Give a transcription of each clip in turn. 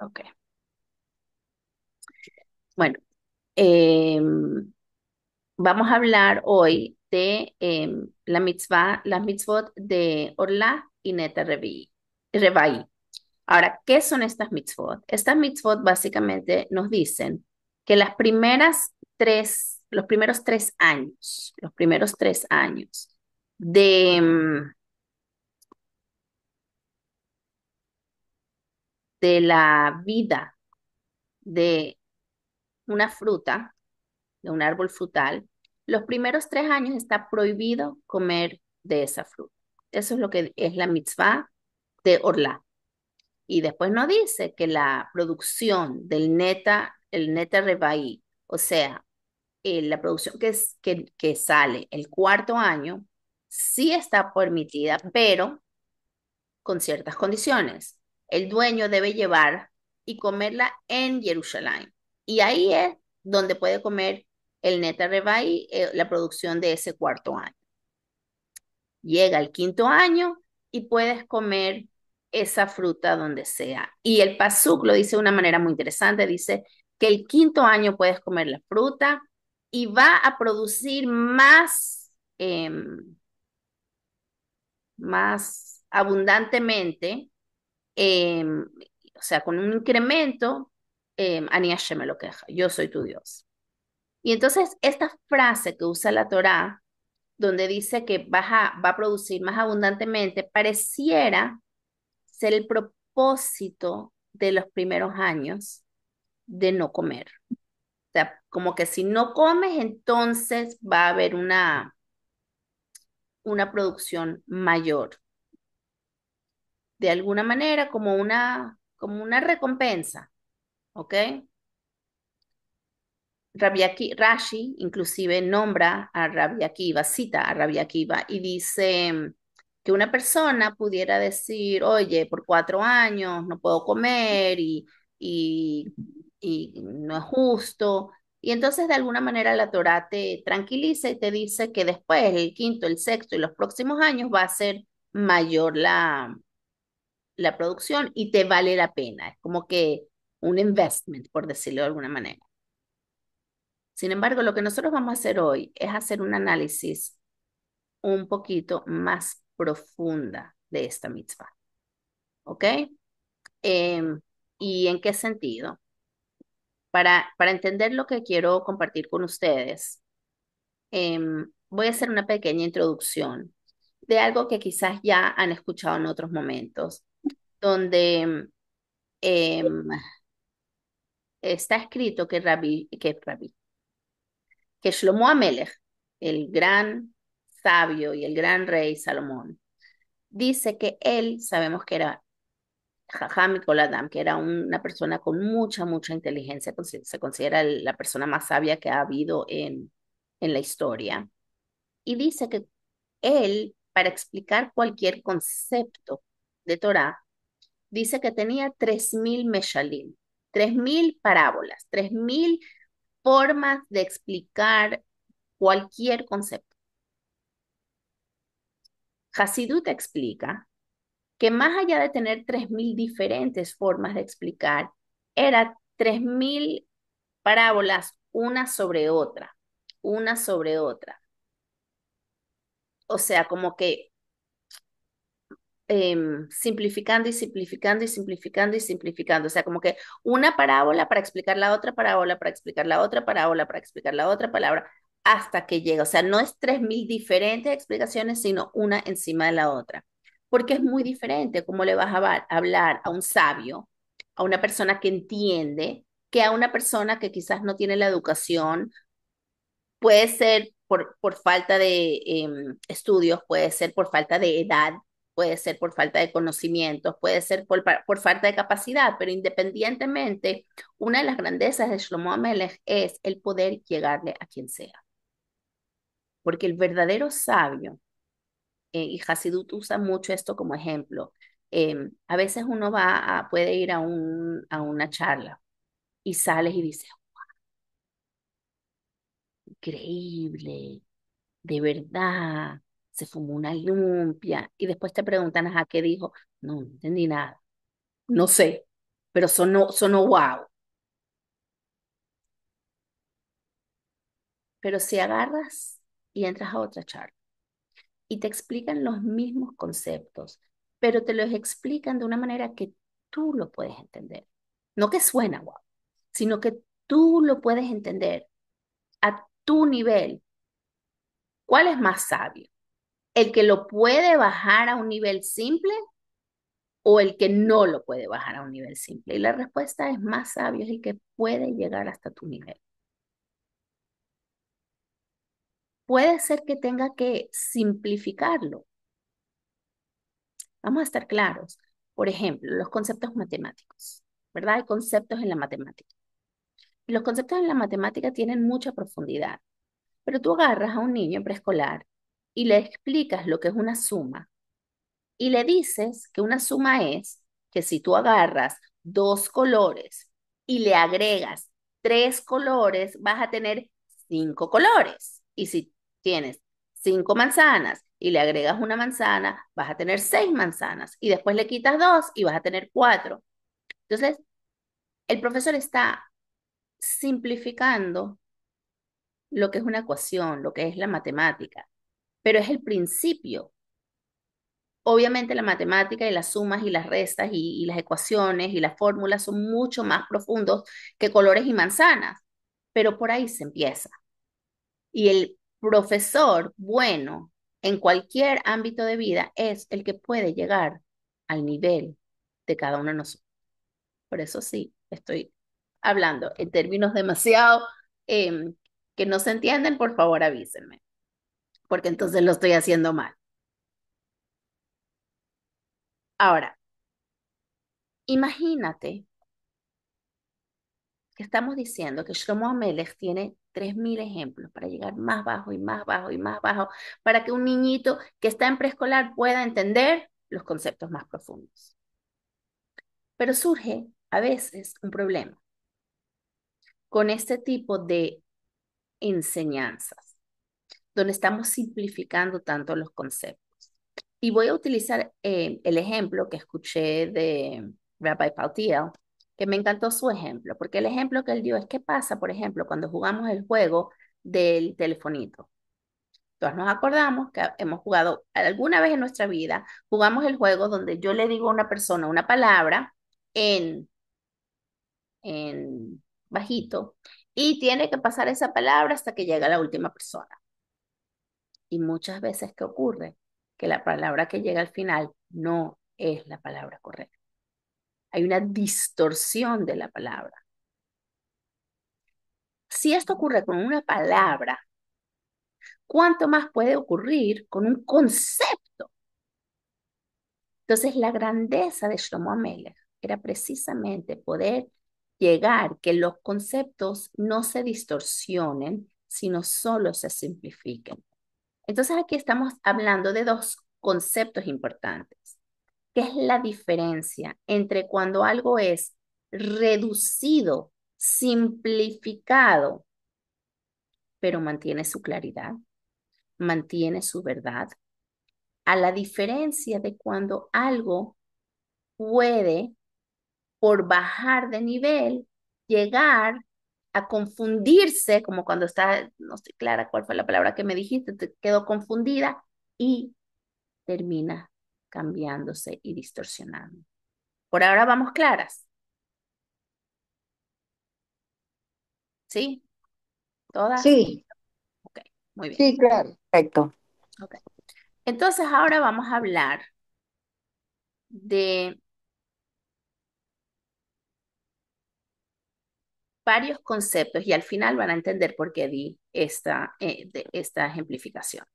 Ok. Bueno, em, vamos a hablar hoy de la mitzvah, las mitzvot de Orla y Neta Rebai. Ahora, ¿qué son estas mitzvot? Estas mitzvot básicamente nos dicen que los primeros 3 años de, de la vida de una fruta, de un árbol frutal, los primeros 3 años está prohibido comer de esa fruta. Eso es lo que es la mitzvah de Orla. Y después nos dice que la producción el neta rebaí, o sea, la producción que sale el cuarto año, sí está permitida, pero con ciertas condiciones. El dueño debe llevar y comerla en Jerusalén. Y ahí es donde puede comer el neta rebaí, la producción de ese cuarto año. Llega el quinto año y puedes comer esa fruta donde sea. Y el pasuk lo dice de una manera muy interesante, dice que el quinto año puedes comer la fruta y va a producir más abundantemente, o sea, con un incremento, Ani Hashem me lo queja, yo soy tu Dios. Y entonces esta frase que usa la Torá, donde dice que va a producir más abundantemente, pareciera ser el propósito de los primeros años de no comer. O sea, como que si no comes, entonces va a haber una producción mayor. De alguna manera, como una recompensa, ¿ok? Rashi inclusive nombra a Rabbi Akiva, cita a Rabbi Akiva y dice que una persona pudiera decir, oye, por 4 años no puedo comer y, y no es justo. Y entonces de alguna manera la Torá te tranquiliza y te dice que después, el quinto, el sexto y los próximos años va a ser mayor la producción y te vale la pena. Es como que un investment, por decirlo de alguna manera. Sin embargo, lo que nosotros vamos a hacer hoy es hacer un análisis un poquito más profunda de esta mitzvah, ¿ok? Em, ¿Y en qué sentido? Para entender lo que quiero compartir con ustedes, voy a hacer una pequeña introducción de algo que quizás ya han escuchado en otros momentos, donde em, está escrito que Shlomo Amelech, el gran sabio y el gran rey Salomón, dice que él, sabemos que era Jajam Adam, que era una persona con mucha, mucha inteligencia, se considera la persona más sabia que ha habido en la historia. Y dice que él, para explicar cualquier concepto de Torah, dice que tenía 3.000 meshalim, 3.000 parábolas, 3.000 formas de explicar cualquier concepto. Hasidut explica que más allá de tener 3.000 diferentes formas de explicar, era 3.000 parábolas una sobre otra. O sea, como que simplificando y simplificando y simplificando y simplificando. O sea, como que una parábola para explicar la otra parábola, para explicar la otra parábola, para explicar la otra palabra, hasta que llega. O sea, no es 3.000 diferentes explicaciones, sino una encima de la otra. Porque es muy diferente cómo le vas a hablar a un sabio, a una persona que entiende, que a una persona que quizás no tiene la educación. Puede ser por falta de estudios, puede ser por falta de edad, puede ser por falta de conocimientos, puede ser por falta de capacidad, pero independientemente, una de las grandezas de Shlomo Amelech es el poder llegarle a quien sea. Porque el verdadero sabio, y Hasidut usa mucho esto como ejemplo, a veces uno puede ir a una charla y sales y dices, increíble, de verdad, se fumó una lumpia y después te preguntan, ¿a qué dijo? No, no entendí nada, no sé. pero sonó wow. Pero si agarras y entras a otra charla y te explican los mismos conceptos, pero te los explican de una manera que tú lo puedes entender. No que suena wow, sino que tú lo puedes entender a tu nivel. ¿Cuál es más sabio? ¿El que lo puede bajar a un nivel simple o el que no lo puede bajar a un nivel simple? Y la respuesta es más sabio, es el que puede llegar hasta tu nivel. Puede ser que tenga que simplificarlo. Vamos a estar claros. Por ejemplo, los conceptos matemáticos, ¿verdad? Hay conceptos en la matemática. Y los conceptos en la matemática tienen mucha profundidad, pero tú agarras a un niño en preescolar y le explicas lo que es una suma y le dices que una suma es que si tú agarras dos colores y le agregas tres colores, vas a tener cinco colores. Y si tienes cinco manzanas y le agregas una manzana, vas a tener seis manzanas. Y después le quitas dos y vas a tener cuatro. Entonces, el profesor está simplificando lo que es una ecuación, lo que es la matemática, pero es el principio. Obviamente la matemática y las sumas y las restas y las ecuaciones y las fórmulas son mucho más profundos que colores y manzanas, pero por ahí se empieza. Y el profesor bueno en cualquier ámbito de vida es el que puede llegar al nivel de cada uno de nosotros. Por eso sí, estoy hablando en términos demasiado em, que no se entienden, por favor avísenme, porque entonces lo estoy haciendo mal. Ahora, imagínate que estamos diciendo que Shlomo Amelech tiene 3.000 ejemplos para llegar más bajo y más bajo y más bajo, para que un niñito que está en preescolar pueda entender los conceptos más profundos. Pero surge a veces un problema con este tipo de enseñanzas, donde estamos simplificando tanto los conceptos. Y voy a utilizar el ejemplo que escuché de Rabbi Paltiel, que me encantó su ejemplo, porque el ejemplo que él dio es qué pasa, por ejemplo, cuando jugamos el juego del telefonito. Entonces nos acordamos que hemos jugado alguna vez en nuestra vida, jugamos el juego donde yo le digo a una persona una palabra en, en bajito y tiene que pasar esa palabra hasta que llega la última persona. Y muchas veces, ¿qué ocurre? Que la palabra que llega al final no es la palabra correcta. Hay una distorsión de la palabra. Si esto ocurre con una palabra, ¿cuánto más puede ocurrir con un concepto? Entonces, la grandeza de Shlomo Amelech era precisamente poder llegar que los conceptos no se distorsionen, sino solo se simplifiquen. Entonces, aquí estamos hablando de dos conceptos importantes. ¿Qué es la diferencia entre cuando algo es reducido, simplificado, pero mantiene su claridad, mantiene su verdad, a la diferencia de cuando algo puede, por bajar de nivel, llegar a confundirse, como cuando está, no estoy clara cuál fue la palabra que me dijiste, te quedó confundida y termina cambiándose y distorsionando. Por ahora vamos claras, ¿sí? ¿Todas? Sí, Ok, muy bien. sí, claro. Perfecto. Ok. Entonces ahora vamos a hablar de varios conceptos y al final van a entender por qué di esta ejemplificación.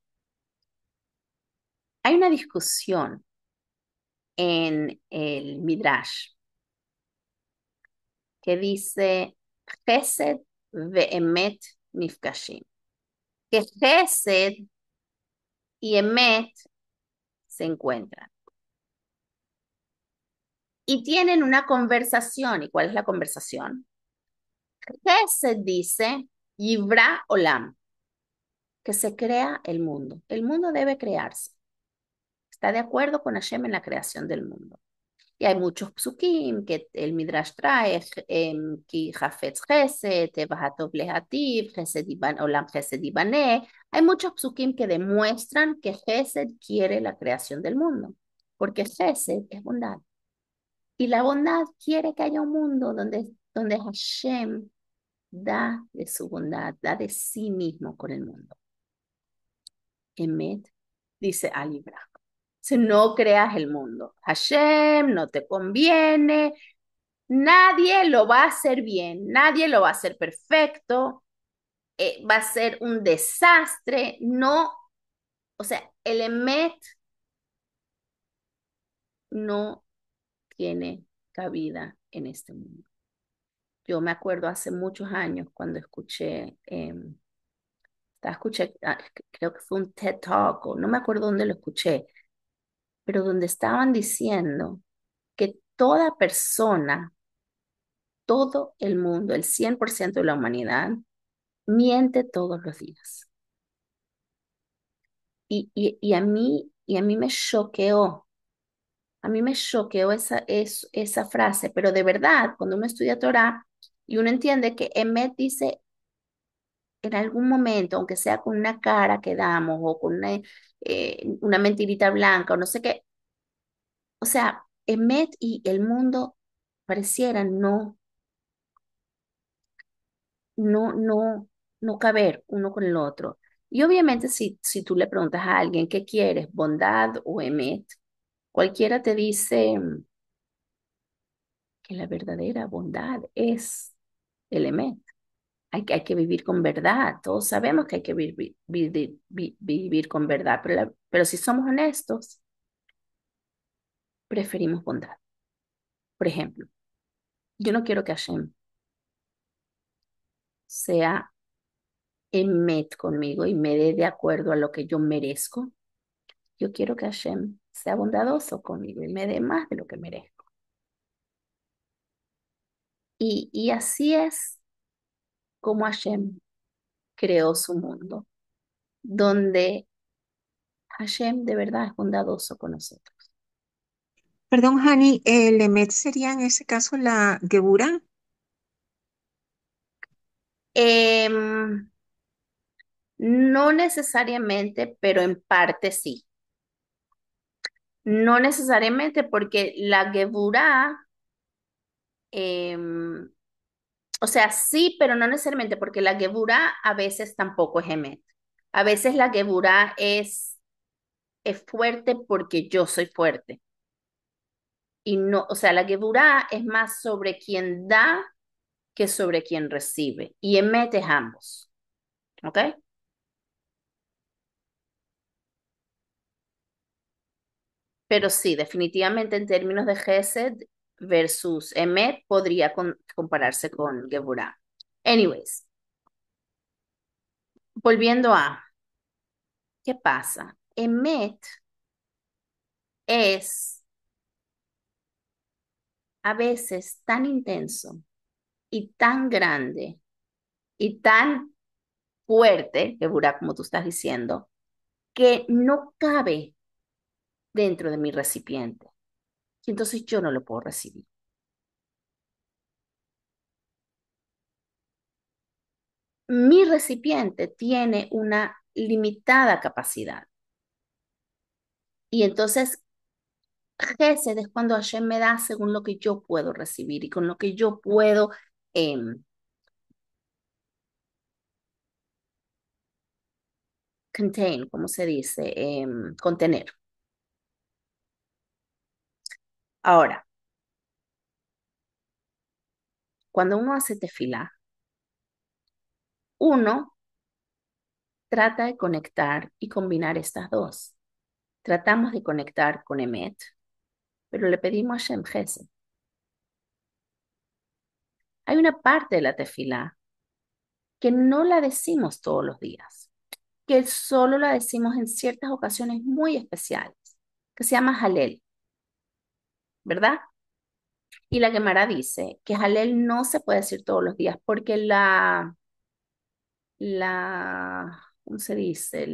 Hay una discusión en el Midrash que dice Chesed ve'emet nifkashim, que Chesed y Emet se encuentran y tienen una conversación. ¿Y cuál es la conversación? Chesed dice Yivra Olam, que se crea el mundo. El mundo debe crearse. Está de acuerdo con Hashem en la creación del mundo. Y hay muchos psukim que el Midrash trae, ki hafetz chesed, tevahatov lehativ, chesed olam chesed ibaneh. Hay muchos psukim que demuestran que Chesed quiere la creación del mundo, porque Chesed es bondad. Y la bondad quiere que haya un mundo donde Hashem da de su bondad, da de sí mismo con el mundo. Emet, dice Ali Brach. Si no creas el mundo, Hashem no te conviene, nadie lo va a hacer bien, nadie lo va a hacer perfecto, va a ser un desastre, no, o sea, el Emet no tiene cabida en este mundo. Yo me acuerdo hace muchos años cuando escuché, creo que fue un TED Talk, o no me acuerdo dónde lo escuché, pero donde estaban diciendo que toda persona, todo el mundo, el 100% de la humanidad, miente todos los días. Y a mí me choqueó esa frase, pero de verdad, cuando uno estudia Torah y uno entiende que Emet dice en algún momento, aunque sea con una cara que damos o con una mentirita blanca o no sé qué, o sea, Emet y el mundo parecieran no caber uno con el otro. Y obviamente si tú le preguntas a alguien qué quieres, bondad o Emet, cualquiera te dice que la verdadera bondad es el Emet. Hay que vivir con verdad. Todos sabemos que hay que vivir con verdad, pero si somos honestos, preferimos bondad. Por ejemplo, yo no quiero que Hashem sea emet conmigo y me dé de acuerdo a lo que yo merezco. Yo quiero que Hashem sea bondadoso conmigo y me dé más de lo que merezco. Y así es como Hashem creó su mundo, donde Hashem de verdad es bondadoso con nosotros. Perdón, Hani, ¿el Emet sería en ese caso la Geburah? Em, no necesariamente, pero en parte sí. No necesariamente porque la Geburah, em, o sea, sí, pero no necesariamente porque la Geburah a veces tampoco es Emet. A veces la Geburah es fuerte porque yo soy fuerte. Y no, o sea, la Geburah es más sobre quien da que sobre quien recibe. Y Emet es ambos. ¿Ok? Pero sí, definitivamente en términos de Gesed versus Emet podría compararse con Geburah. Anyways, volviendo a, ¿qué pasa? Emet es a veces tan intenso y tan grande y tan fuerte, Geburah, como tú estás diciendo, que no cabe dentro de mi recipiente. Y entonces yo no lo puedo recibir. Mi recipiente tiene una limitada capacidad. Y entonces Gesed es cuando Hashem me da según lo que yo puedo recibir y con lo que yo puedo em, contain, ¿cómo se dice? Contener. Ahora, cuando uno hace tefilá, uno trata de conectar y combinar estas dos. Tratamos de conectar con Emet, pero le pedimos a Hashem Gesed. Hay una parte de la tefilá que no la decimos todos los días, que solo la decimos en ciertas ocasiones muy especiales, que se llama Halel, ¿verdad? Y la Gemara dice que Halel no se puede decir todos los días porque ¿cómo se dice?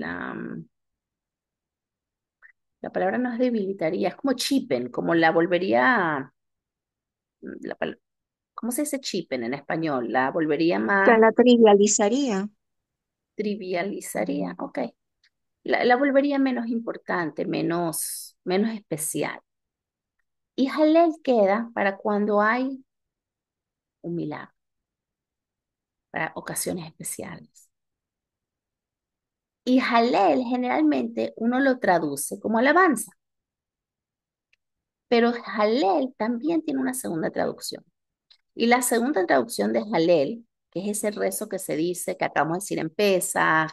La palabra no es debilitaría, es como chipen, como la volvería, la pal- ¿cómo se dice chipen en español? La volvería sea, más, la trivializaría. trivializaría, ok. La volvería menos importante, menos especial. Y Halel queda para cuando hay un milagro, para ocasiones especiales. Y Halel generalmente uno lo traduce como alabanza, pero Halel también tiene una segunda traducción. Y la segunda traducción de Halel, que es ese rezo que se dice, que acabamos de decir en Pesaj,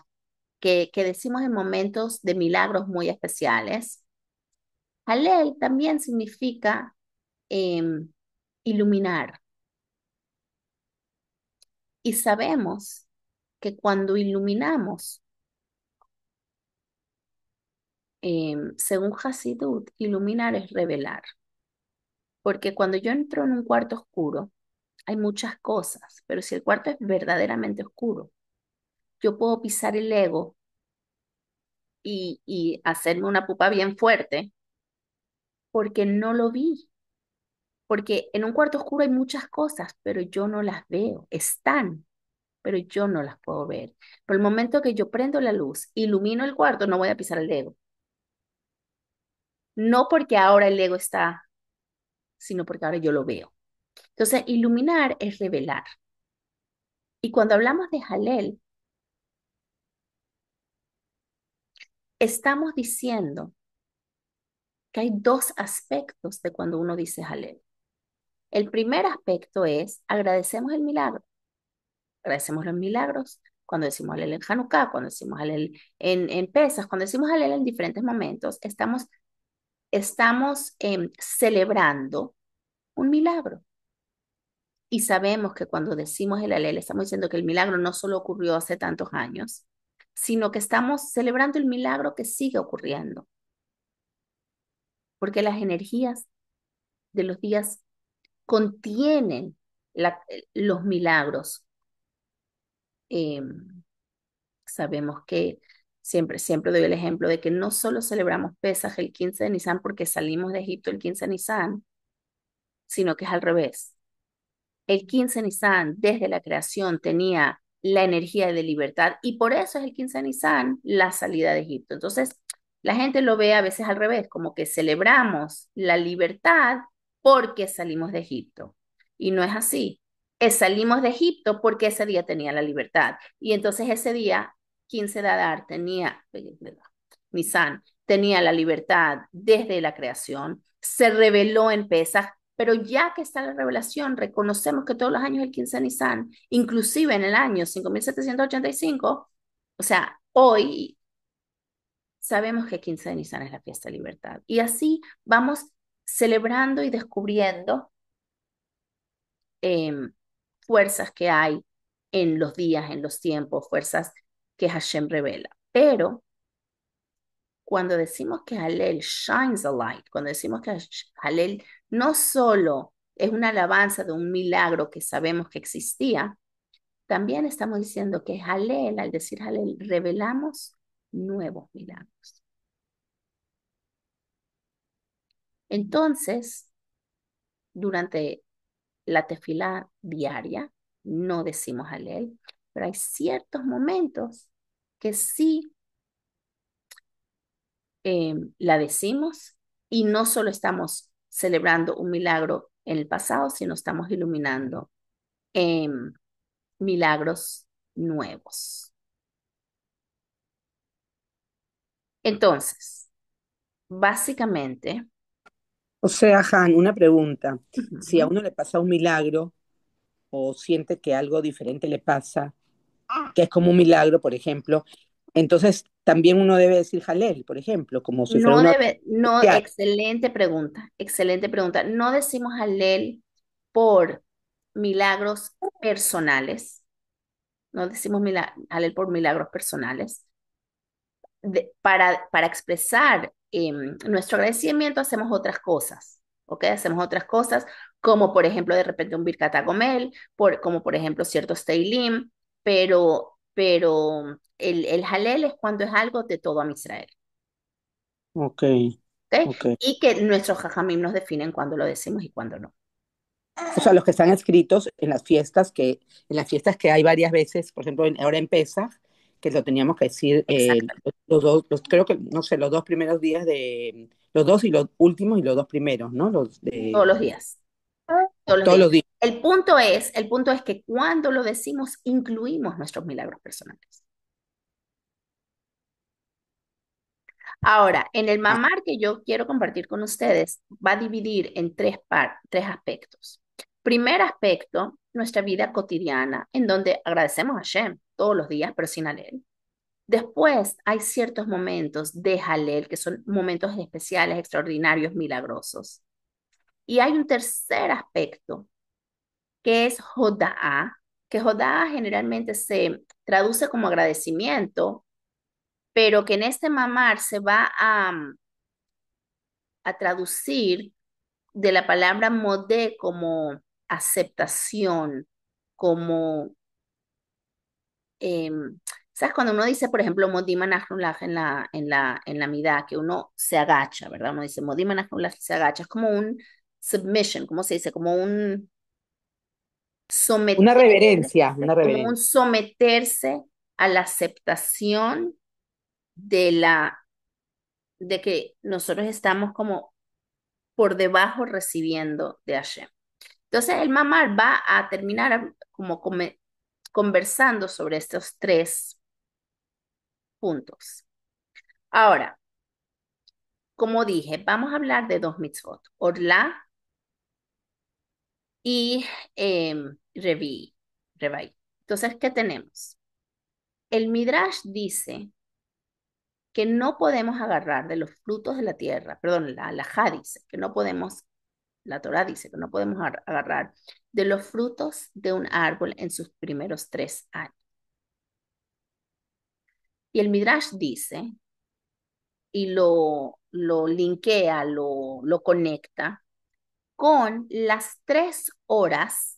que decimos en momentos de milagros muy especiales, Halel también significa em, iluminar. Y sabemos que cuando iluminamos, según Hasidut, iluminar es revelar. Porque cuando yo entro en un cuarto oscuro, hay muchas cosas, pero si el cuarto es verdaderamente oscuro, yo puedo pisar el ego y hacerme una pupa bien fuerte porque no lo vi. Porque en un cuarto oscuro hay muchas cosas, pero yo no las veo. Están, pero yo no las puedo ver. Por el momento que yo prendo la luz, ilumino el cuarto, no voy a pisar el ego. No porque ahora el ego está, sino porque ahora yo lo veo. Entonces, iluminar es revelar. Y cuando hablamos de Halel, estamos diciendo que hay dos aspectos de cuando uno dice Halel. El primer aspecto es agradecemos el milagro, agradecemos los milagros cuando decimos Halel en Hanukkah, cuando decimos Halel en Pesach, cuando decimos Halel en diferentes momentos, estamos celebrando un milagro. Y sabemos que cuando decimos el Halel, estamos diciendo que el milagro no solo ocurrió hace tantos años, sino que estamos celebrando el milagro que sigue ocurriendo, porque las energías de los días contienen los milagros. Eh, Sabemos que siempre doy el ejemplo de que no solo celebramos Pesaj el 15 de Nisan porque salimos de Egipto el 15 de Nisan, sino que es al revés. El 15 de Nisan, desde la creación, tenía la energía de libertad y por eso es el 15 de Nisan la salida de Egipto. Entonces, la gente lo ve a veces al revés, como que celebramos la libertad porque salimos de Egipto. Y no es así. Salimos de Egipto porque ese día tenía la libertad. Y entonces ese día, 15 de Adar, Nisan, tenía la libertad desde la creación, se reveló en Pesaj, pero ya que está la revelación, reconocemos que todos los años el 15 de Nisan, inclusive en el año 5785, o sea, hoy sabemos que 15 de Nisan es la fiesta de libertad. Y así vamos celebrando y descubriendo eh, fuerzas que hay en los días, en los tiempos, fuerzas que Hashem revela. Pero cuando decimos que Halel shines a light, cuando decimos que Halel no solo es una alabanza de un milagro que sabemos que existía, también estamos diciendo que Halel, al decir Halel, revelamos nuevos milagros. Entonces, durante la tefilá diaria, no decimos Halel, pero hay ciertos momentos que sí la decimos y no solo estamos celebrando un milagro en el pasado, sino estamos iluminando eh, milagros nuevos. Entonces, básicamente, O sea, Han, una pregunta. Si a ujú, uno le pasa un milagro o siente que algo diferente le pasa, que es como un milagro, por ejemplo, entonces también uno debe decir Jalel, por ejemplo, como si fuera no una debe, no, especial. excelente pregunta, excelente pregunta. No decimos Halel por milagros personales, no decimos Halel por milagros personales. Para expresar nuestro agradecimiento hacemos otras cosas, ¿ok? Hacemos otras cosas, como por ejemplo de repente un Birkat HaGomel, como por ejemplo ciertos Teilim, pero el Halel es cuando es algo de todo a Israel. Ok, ¿Ok? ok. Y que nuestros jajamim nos definen cuándo lo decimos y cuándo no. O sea, los que están escritos en las fiestas que hay varias veces, por ejemplo, ahora en Pesaj, que lo teníamos que decir Exactamente. los dos, creo que, no sé, los dos primeros días los dos y los últimos y los dos primeros, ¿no? Los Todos de los días. Todos los todos días. los días. El punto es que cuando lo decimos, incluimos nuestros milagros personales. Ahora, en el mamar que yo quiero compartir con ustedes, va a dividir en tres aspectos. Primer aspecto, nuestra vida cotidiana, en donde agradecemos a Hashem todos los días, pero sin Halel. Después hay ciertos momentos de Halel, que son momentos especiales, extraordinarios, milagrosos. Y hay un tercer aspecto, que es Hoda'ah, que Hoda'ah generalmente se traduce como agradecimiento, pero que en este mamar se va a traducir de la palabra modé como aceptación, como, ¿sabes? Cuando uno dice, por ejemplo, modim anachnulaj en la midá, que uno se agacha, ¿verdad? Uno dice modim anachnulaj, se agacha, es como un submission, ¿cómo se dice? Como un someter, Una como un reverencia. someterse a la aceptación de que nosotros estamos como por debajo recibiendo de Hashem. Entonces el mamar va a terminar como conversando sobre estos tres puntos. Ahora, como dije, vamos a hablar de dos mitzvot, Orla y Revi. Entonces, ¿qué tenemos? El Midrash dice que no podemos agarrar de los frutos de la tierra, perdón, la halajá dice que no podemos, la Torah dice que no podemos agarrar de los frutos de un árbol en sus primeros 3 años. Y el Midrash dice, y lo linkea, lo conecta con las 3 horas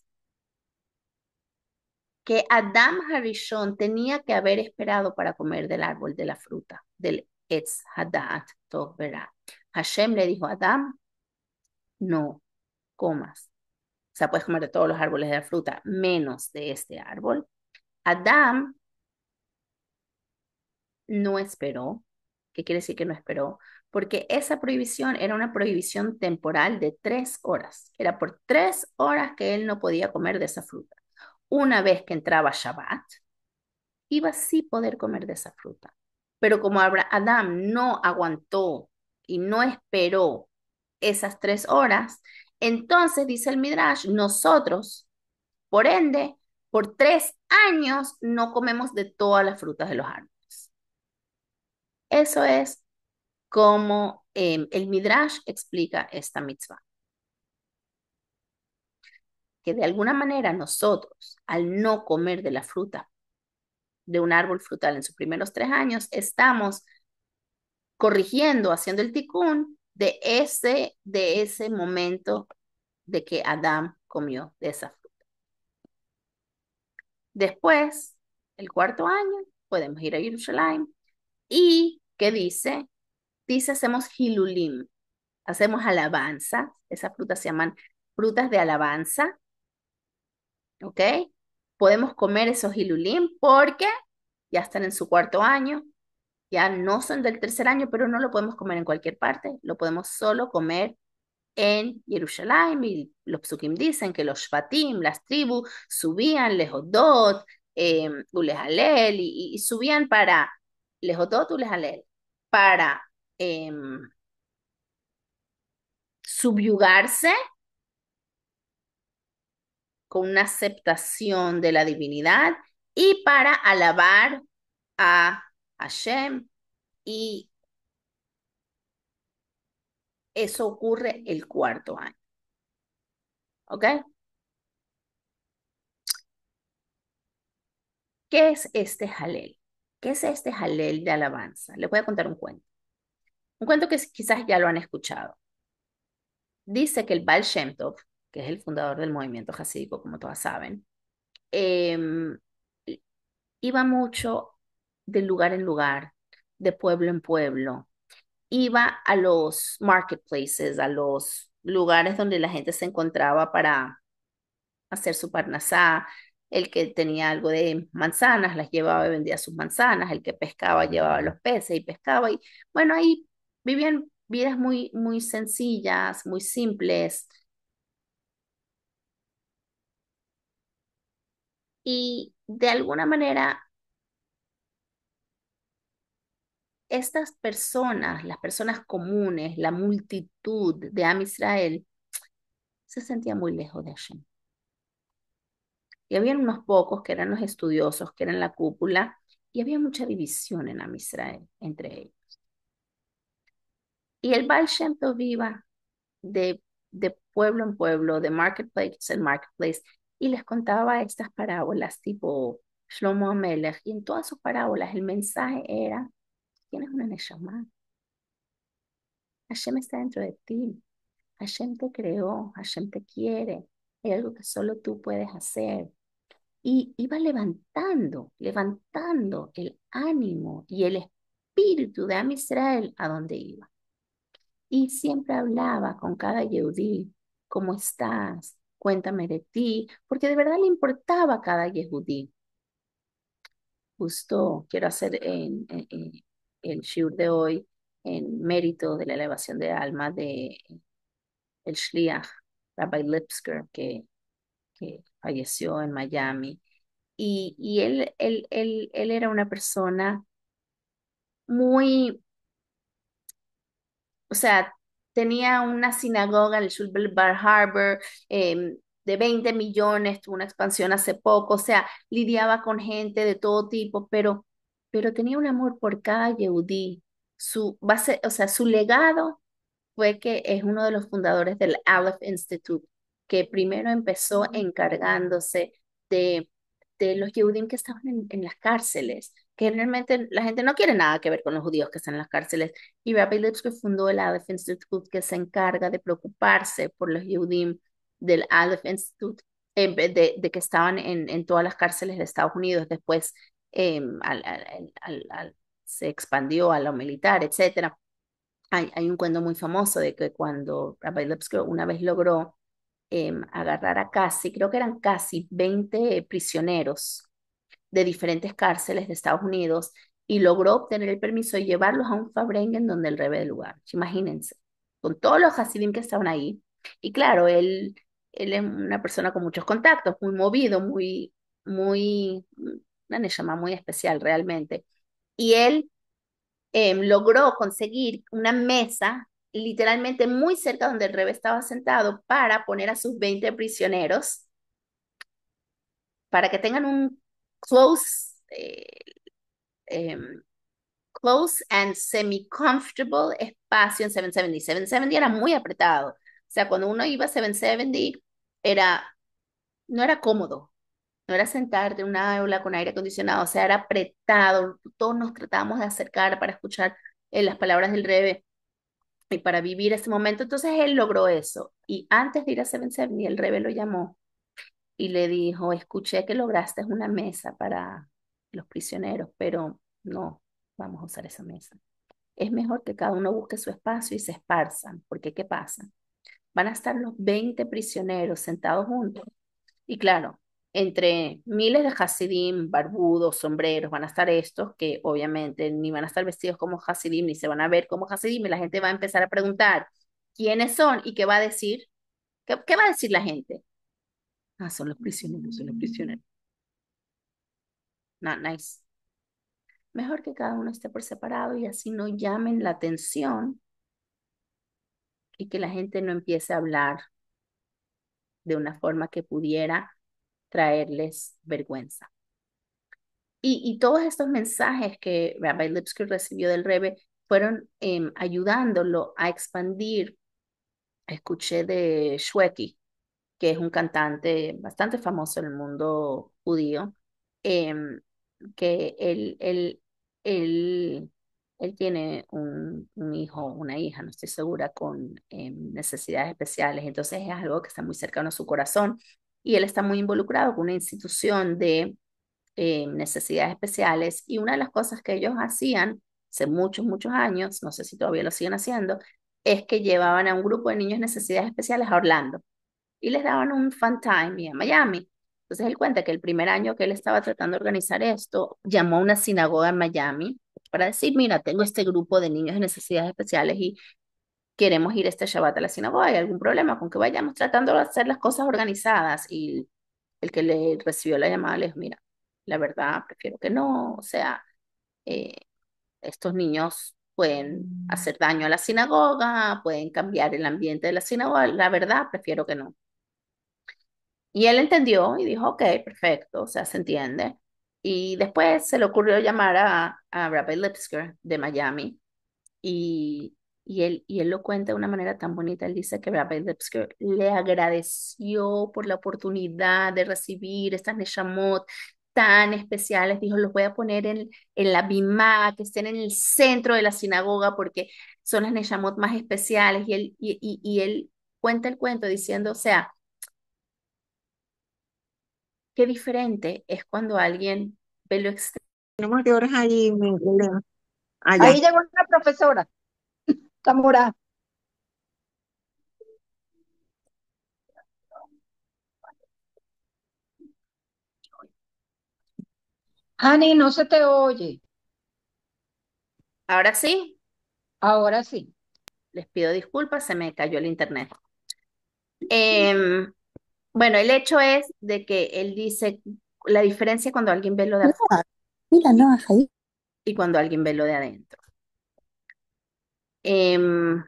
que Adam Harishon tenía que haber esperado para comer del árbol de la fruta, del Etz Hadat Tov Berá. Hashem le dijo a Adam, no comas. O sea, puedes comer de todos los árboles de la fruta, menos de este árbol. Adam no esperó. ¿Qué quiere decir que no esperó? Porque esa prohibición era una prohibición temporal de 3 horas. Era por 3 horas que él no podía comer de esa fruta. Una vez que entraba Shabbat, iba sí poder comer de esa fruta. Pero como Adam no aguantó y no esperó esas 3 horas, entonces dice el Midrash, nosotros, por ende, por 3 años no comemos de todas las frutas de los árboles. Eso es como el Midrash explica esta mitzvah. Que de alguna manera nosotros, al no comer de la fruta de un árbol frutal en sus primeros 3 años, estamos corrigiendo, haciendo el tikkun de ese momento de que Adán comió de esa fruta. Después, el 4 año, podemos ir a Jerusalén. ¿Y qué dice? Dice, hacemos hilulim, hacemos alabanza. Esas frutas se llaman frutas de alabanza, ¿ok? Podemos comer esos hilulim porque ya están en su 4 año, ya no son del 3er año, pero no lo podemos comer en cualquier parte, lo podemos solo comer en Jerusalén. Y los psukim dicen que los shvatim, las tribus, subían lehodot, ulejalel, y subían para lehodot, ulejalel, para eh, subyugarse con una aceptación de la divinidad y para alabar a Hashem. Y eso ocurre el 4 año. ¿Ok? ¿Qué es este Halel? ¿Qué es este Halel de alabanza? Les voy a contar un cuento. Un cuento que quizás ya lo han escuchado. Dice que el Baal Shem Tov, que es el fundador del movimiento jasídico, como todas saben, em, iba mucho de lugar en lugar, de pueblo en pueblo, iba a los marketplaces, a los lugares donde la gente se encontraba para hacer su parnasá. El que tenía algo de manzanas las llevaba y vendía sus manzanas, el que pescaba llevaba los peces y pescaba. Y bueno, ahí vivían vidas muy, muy sencillas, muy simples. Y de alguna manera, estas personas, las personas comunes, la multitud de Am Israel, se sentían muy lejos de Hashem. Y había unos pocos que eran los estudiosos, que eran la cúpula, y había mucha división en Am Israel entre ellos. Y el Baal Shem Tov iba de pueblo en pueblo, de marketplace en marketplace, y les contaba estas parábolas tipo Shlomo Amelech, y en todas sus parábolas el mensaje era, tienes una neshama, Hashem está dentro de ti, Hashem te creó, Hashem te quiere, hay algo que solo tú puedes hacer. Y iba levantando, levantando el ánimo y el espíritu de Am Israel a donde iba. Y siempre hablaba con cada Yehudí, ¿cómo estás? Cuéntame de ti, porque de verdad le importaba a cada Yehudí. Justo quiero hacer el shiur de hoy en mérito de la elevación de alma de el Shliach, Rabbi Lipsker, que falleció en Miami. Y él era una persona muy, o sea, tenía una sinagoga en el Shul Bar Harbor de 20 millones, tuvo una expansión hace poco, o sea, lidiaba con gente de todo tipo, pero tenía un amor por cada Yehudí. Su base, o sea, su legado fue que es uno de los fundadores del Aleph Institute, que primero empezó encargándose de, de los Yehudim que estaban en las cárceles, que realmente la gente no quiere nada que ver con los judíos que están en las cárceles. Y Rabbi Lipsky fundó el Aleph Institute, que se encarga de preocuparse por los Yehudim del Aleph Institute, de que estaban en todas las cárceles de Estados Unidos. Después se expandió a lo militar, etcétera. Hay un cuento muy famoso de que cuando Rabbi Lipsker una vez logró agarrar a casi, creo que eran casi 20 prisioneros de diferentes cárceles de Estados Unidos y logró obtener el permiso de llevarlos a un Fabrengen donde el rebe del lugar. Imagínense, con todos los Hasidim que estaban ahí. Y claro, él es una persona con muchos contactos, muy movido, muy, una neshama muy especial realmente. Y él logró conseguir una mesa literalmente muy cerca donde el rebe estaba sentado para poner a sus 20 prisioneros para que tengan un close, eh, close and semi-comfortable espacio en 770. 770 era muy apretado. O sea, cuando uno iba a 770, era, no era cómodo. No era sentarte en una aula con aire acondicionado, o sea, era apretado. Todos nos tratábamos de acercar para escuchar las palabras del Rebe y para vivir ese momento. Entonces él logró eso. Y antes de ir a 770, el Rebe lo llamó y le dijo, escuché que lograste una mesa para los prisioneros, pero no vamos a usar esa mesa. Es mejor que cada uno busque su espacio y se esparzan, porque ¿qué pasa? Van a estar los 20 prisioneros sentados juntos. Y claro, entre miles de Hasidim, barbudos, sombreros, van a estar estos que obviamente ni van a estar vestidos como Hasidim, ni se van a ver como Hasidim, y la gente va a empezar a preguntar quiénes son y qué va a decir. ¿Qué va a decir la gente? Ah, son los prisioneros, son los prisioneros. Not nice. Mejor que cada uno esté por separado y así no llamen la atención y que la gente no empiece a hablar de una forma que pudiera traerles vergüenza. Y todos estos mensajes que Rabbi Lipsky recibió del Rebbe fueron ayudándolo a expandir. Escuché de Shweki, que es un cantante bastante famoso en el mundo judío, em, que él, él tiene un hijo, una hija, no estoy segura, con necesidades especiales. Entonces es algo que está muy cercano a su corazón y él está muy involucrado con una institución de necesidades especiales y una de las cosas que ellos hacían hace muchos, muchos años, no sé si todavía lo siguen haciendo, es que llevaban a un grupo de niños de necesidades especiales a Orlando y les daban un fun time y a Miami. Entonces él cuenta que el primer año que él estaba tratando de organizar esto, llamó a una sinagoga en Miami para decir, mira, tengo este grupo de niños de necesidades especiales y queremos ir este Shabbat a la sinagoga, ¿hay algún problema con que vayamos tratando de hacer las cosas organizadas? Y el que le recibió la llamada le dijo, mira, la verdad, prefiero que no, o sea, eh, estos niños pueden hacer daño a la sinagoga, pueden cambiar el ambiente de la sinagoga, la verdad, prefiero que no. Y él entendió y dijo, ok, perfecto, o sea, se entiende. Y después se le ocurrió llamar a Rabbi Lipsker de Miami y, y él lo cuenta de una manera tan bonita. Él dice que Rabbi Lipsker le agradeció por la oportunidad de recibir estas Neshamot tan especiales. Dijo, los voy a poner en la bimá, que estén en el centro de la sinagoga porque son las Neshamot más especiales. Y él cuenta el cuento diciendo, o sea, qué diferente es cuando alguien ve lo exterior. Tenemos de horas ahí, Leo. Allá. Ahí llegó una profesora, Zamora. Ani, no se te oye. Ahora sí, Ahora sí. les pido disculpas, se me cayó el internet. Em, bueno, el hecho es de que él dice la diferencia cuando alguien ve lo de afuera Mira, mira, no, ahí. y cuando alguien ve lo de adentro. Em,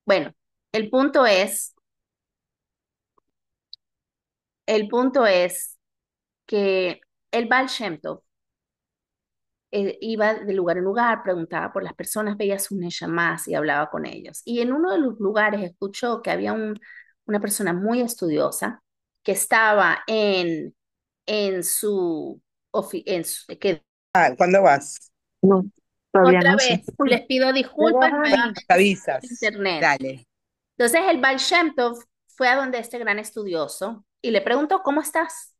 bueno, el punto es, el punto es que el Baal Shem Tov iba de lugar en lugar, preguntaba por las personas, veía sus neshamás y hablaba con ellos. Y en uno de los lugares escuchó que había una persona muy estudiosa que estaba en su, que ¿Cuándo vas? No, todavía otra no sé. vez les pido Llegó disculpas, Hani. nuevamente Te se cayó el avisas. internet. Dale. Entonces el Baal Shem Tov fue a donde este gran estudioso y le preguntó, ¿cómo estás?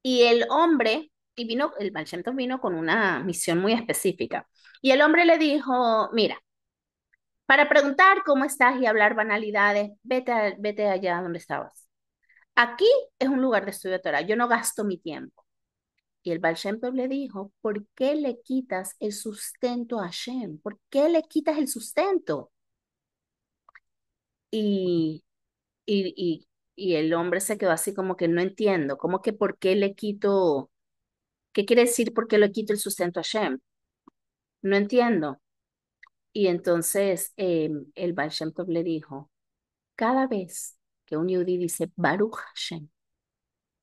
Y el hombre, y vino, el Baal Shem Tov vino con una misión muy específica. Y el hombre le dijo, mira, para preguntar cómo estás y hablar banalidades, vete allá donde estabas. Aquí es un lugar de estudio de Torah, yo no gasto mi tiempo. Y el Baal Shem Tov le dijo, ¿por qué le quitas el sustento a Hashem? ¿Por qué le quitas el sustento? Y, y, y, y el hombre se quedó así como que no entiendo, como que por qué le quito, ¿qué quiere decir por qué le quito el sustento a Hashem? No entiendo. Y entonces el Baal Shem Tov le dijo, cada vez que un yudí dice Baruch Hashem,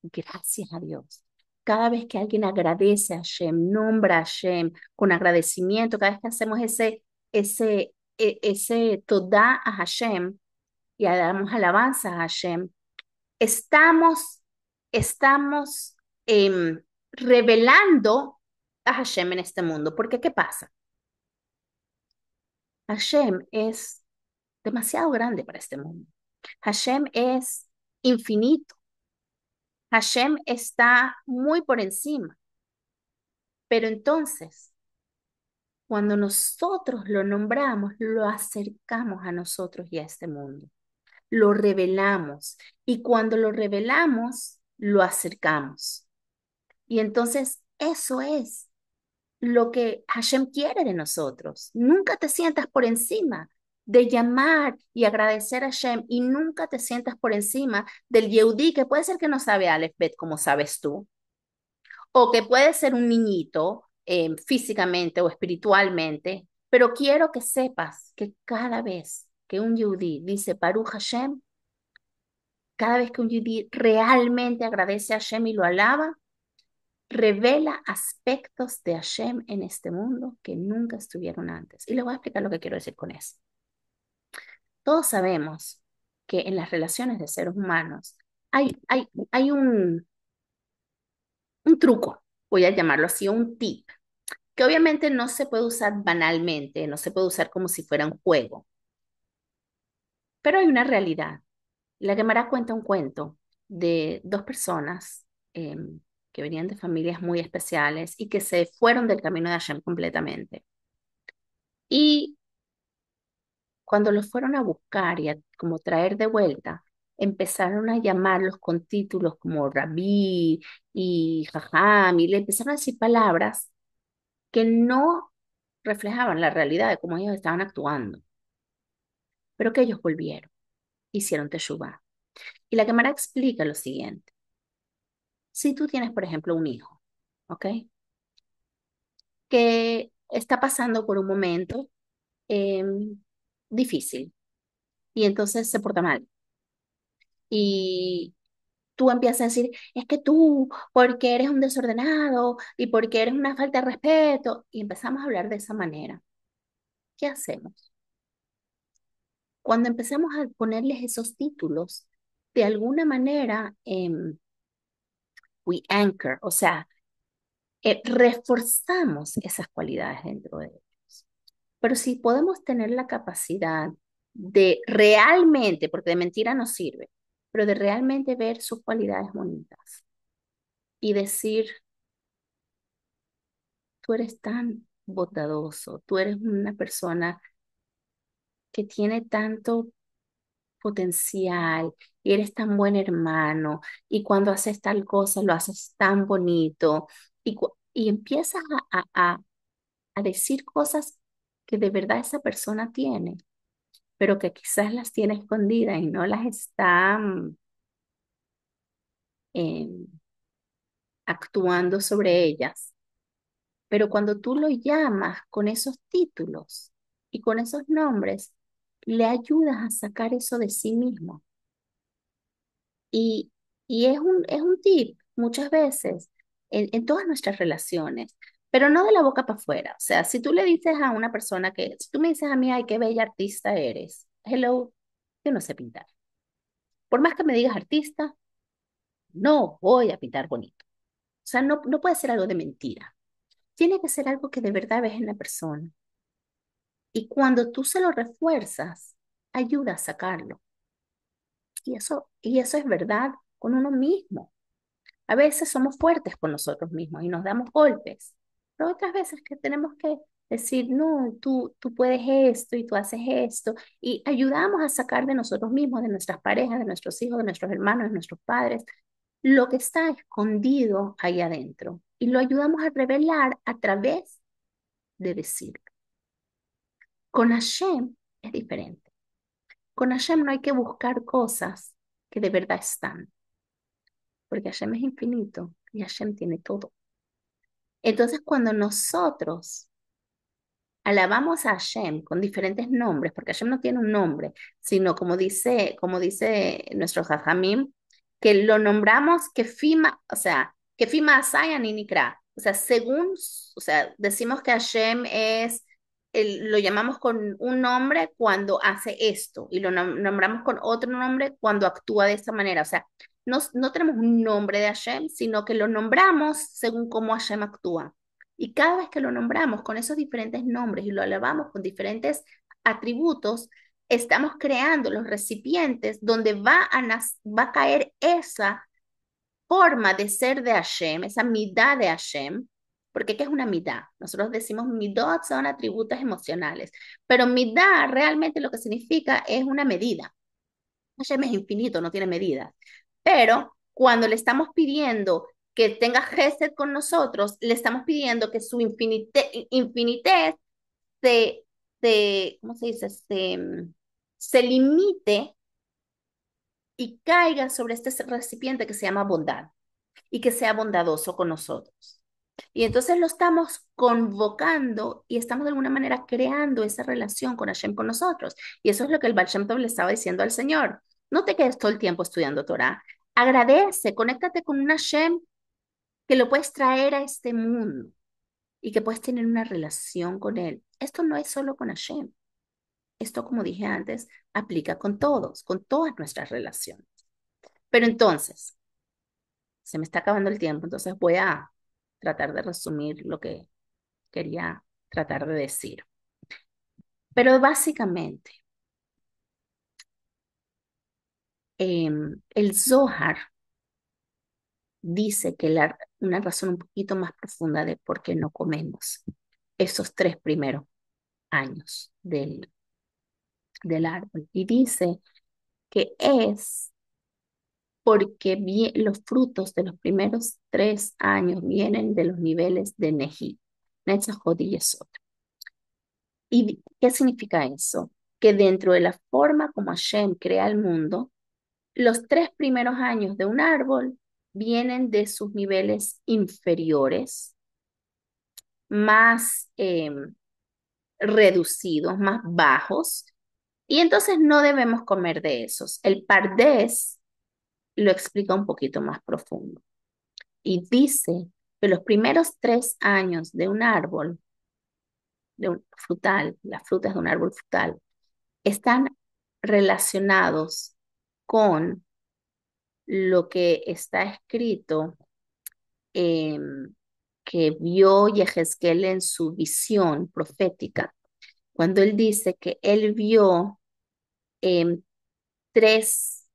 gracias a Dios, cada vez que alguien agradece a Hashem, nombra a Hashem con agradecimiento, cada vez que hacemos ese todá a Hashem y damos alabanza a Hashem, estamos, estamos revelando a Hashem en este mundo. Porque, ¿qué pasa? Hashem es demasiado grande para este mundo. Hashem es infinito. Hashem está muy por encima. Pero entonces, cuando nosotros lo nombramos, lo acercamos a nosotros y a este mundo. Lo revelamos. Y cuando lo revelamos, lo acercamos. Y entonces, eso es lo que Hashem quiere de nosotros. Nunca te sientas por encima de llamar y agradecer a Hashem y nunca te sientas por encima del Yehudí, que puede ser que no sabe Aleph Bet como sabes tú, o que puede ser un niñito físicamente o espiritualmente, pero quiero que sepas que cada vez que un Yehudí dice Baruch Hashem, cada vez que un Yehudí realmente agradece a Hashem y lo alaba, revela aspectos de Hashem en este mundo que nunca estuvieron antes. Y les voy a explicar lo que quiero decir con eso. Todos sabemos que en las relaciones de seres humanos hay un truco, voy a llamarlo así, un tip, que obviamente no se puede usar banalmente, no se puede usar como si fuera un juego, pero hay una realidad. La Gemara cuenta un cuento de dos personas eh, que venían de familias muy especiales y que se fueron del camino de Hashem completamente. Y cuando los fueron a buscar y a como traer de vuelta, empezaron a llamarlos con títulos como Rabí y Jajam, y le empezaron a decir palabras que no reflejaban la realidad de cómo ellos estaban actuando, pero que ellos volvieron, hicieron teshuvá. Y la Gemara explica lo siguiente. Si tú tienes, por ejemplo, un hijo, ¿ok? Que está pasando por un momento difícil y entonces se porta mal. Y tú empiezas a decir, es que tú, porque eres un desordenado y porque eres una falta de respeto, y empezamos a hablar de esa manera. ¿Qué hacemos? Cuando empezamos a ponerles esos títulos, de alguna manera, we anchor, o sea, reforzamos esas cualidades dentro de ellos. Pero si podemos tener la capacidad de realmente, porque de mentira no sirve, pero de realmente ver sus cualidades bonitas y decir, tú eres tan bondadoso, tú eres una persona que tiene tanto potencial y eres tan buen hermano y cuando haces tal cosa lo haces tan bonito y empiezas a decir cosas que de verdad esa persona tiene, pero que quizás las tiene escondidas y no las está em, actuando sobre ellas. Pero cuando tú lo llamas con esos títulos y con esos nombres, le ayudas a sacar eso de sí mismo. Y, y es un tip muchas veces en todas nuestras relaciones, pero no de la boca para afuera. O sea, si tú le dices a una persona si tú me dices a mí, ay, qué bella artista eres, hello, yo no sé pintar. Por más que me digas artista, no voy a pintar bonito. O sea, no puede ser algo de mentira. Tiene que ser algo que de verdad ves en la persona. Y cuando tú se lo refuerzas, ayuda a sacarlo. Y eso es verdad con uno mismo. A veces somos fuertes con nosotros mismos y nos damos golpes, pero otras veces que tenemos que decir, no, tú puedes esto y tú haces esto, y ayudamos a sacar de nosotros mismos, de nuestras parejas, de nuestros hijos, de nuestros hermanos, de nuestros padres, lo que está escondido ahí adentro. Y lo ayudamos a revelar a través de decirlo. Con Hashem es diferente. Con Hashem no hay que buscar cosas que de verdad están, porque Hashem es infinito y Hashem tiene todo. Entonces, cuando nosotros alabamos a Hashem con diferentes nombres, porque Hashem no tiene un nombre, sino como dice nuestro Jajamim, que lo nombramos Kefima, o sea, Kefima Asayan y Nikra. O sea, o sea, decimos que Hashem lo llamamos con un nombre cuando hace esto, y lo nombramos con otro nombre cuando actúa de esta manera. O sea, no tenemos un nombre de Hashem, sino que lo nombramos según cómo Hashem actúa. Y cada vez que lo nombramos con esos diferentes nombres y lo alabamos con diferentes atributos, estamos creando los recipientes donde va a caer esa forma de ser de Hashem, esa midá de Hashem, porque ¿qué es una midá? Nosotros decimos midot son atributos emocionales, pero midá realmente lo que significa es una medida. Hashem es infinito, no tiene medida. Pero cuando le estamos pidiendo que tenga gesed con nosotros, le estamos pidiendo que su infinitez se, ¿cómo se dice? Se limite y caiga sobre este recipiente que se llama bondad y que sea bondadoso con nosotros. Y entonces lo estamos convocando y estamos de alguna manera creando esa relación con Hashem con nosotros. Y eso es lo que el Baal Shem Tov le estaba diciendo al Señor. No te quedes todo el tiempo estudiando Torah. Agradece, conéctate con un Hashem que lo puedes traer a este mundo y que puedes tener una relación con él. Esto no es solo con Hashem. Esto, como dije antes, aplica con todos, con todas nuestras relaciones. Pero entonces, se me está acabando el tiempo, entonces voy a tratar de resumir lo que quería tratar de decir. Pero básicamente, el Zohar dice que una razón un poquito más profunda de por qué no comemos esos 3 primeros años del árbol. Y dice que es porque los frutos de los primeros 3 años vienen de los niveles de Neji, Netzach, Hod y Yesod. ¿Y qué significa eso? Que dentro de la forma como Hashem crea el mundo, los 3 primeros años de un árbol vienen de sus niveles inferiores, más reducidos, más bajos, y entonces no debemos comer de esos. El Pardés lo explica un poquito más profundo y dice que los primeros 3 años de un árbol, de un frutal, las frutas de un árbol frutal, están relacionados con lo que está escrito, que vio Yehezkel en su visión profética, cuando él dice que él vio em, tres,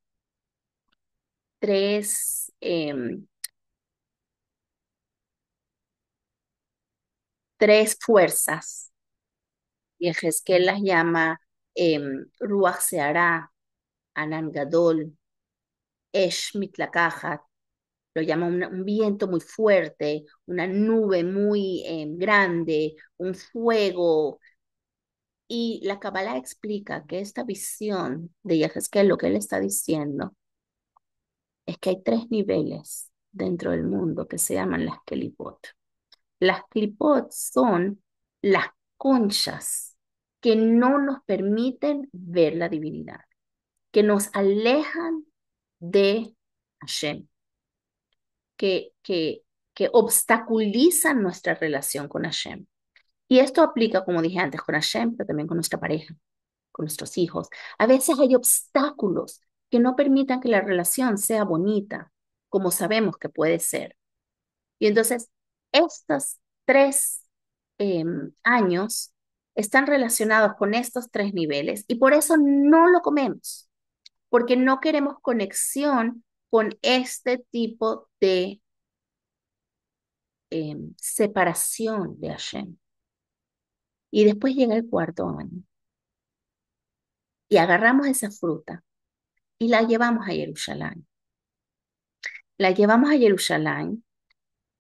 tres, em, tres fuerzas. Yehezkel las llama Ruach Seara, Anan Gadol, Esh Mitlakahat, lo llama un viento muy fuerte, una nube muy grande, un fuego. Y la Kabbalah explica que esta visión de Yehezkel, lo que él está diciendo, es que hay 3 niveles dentro del mundo que se llaman las Kelipot. Las Kelipot son las conchas que no nos permiten ver la divinidad, que nos alejan de Hashem, que, que, que obstaculizan nuestra relación con Hashem. Y esto aplica, como dije antes, con Hashem, pero también con nuestra pareja, con nuestros hijos. A veces hay obstáculos que no permitan que la relación sea bonita, como sabemos que puede ser. Y entonces, estos 3 años están relacionados con estos 3 niveles y por eso no lo comemos, porque no queremos conexión con este tipo de separación de Hashem. Y después llega el 4 año y agarramos esa fruta y la llevamos a Jerusalén. La llevamos a Jerusalén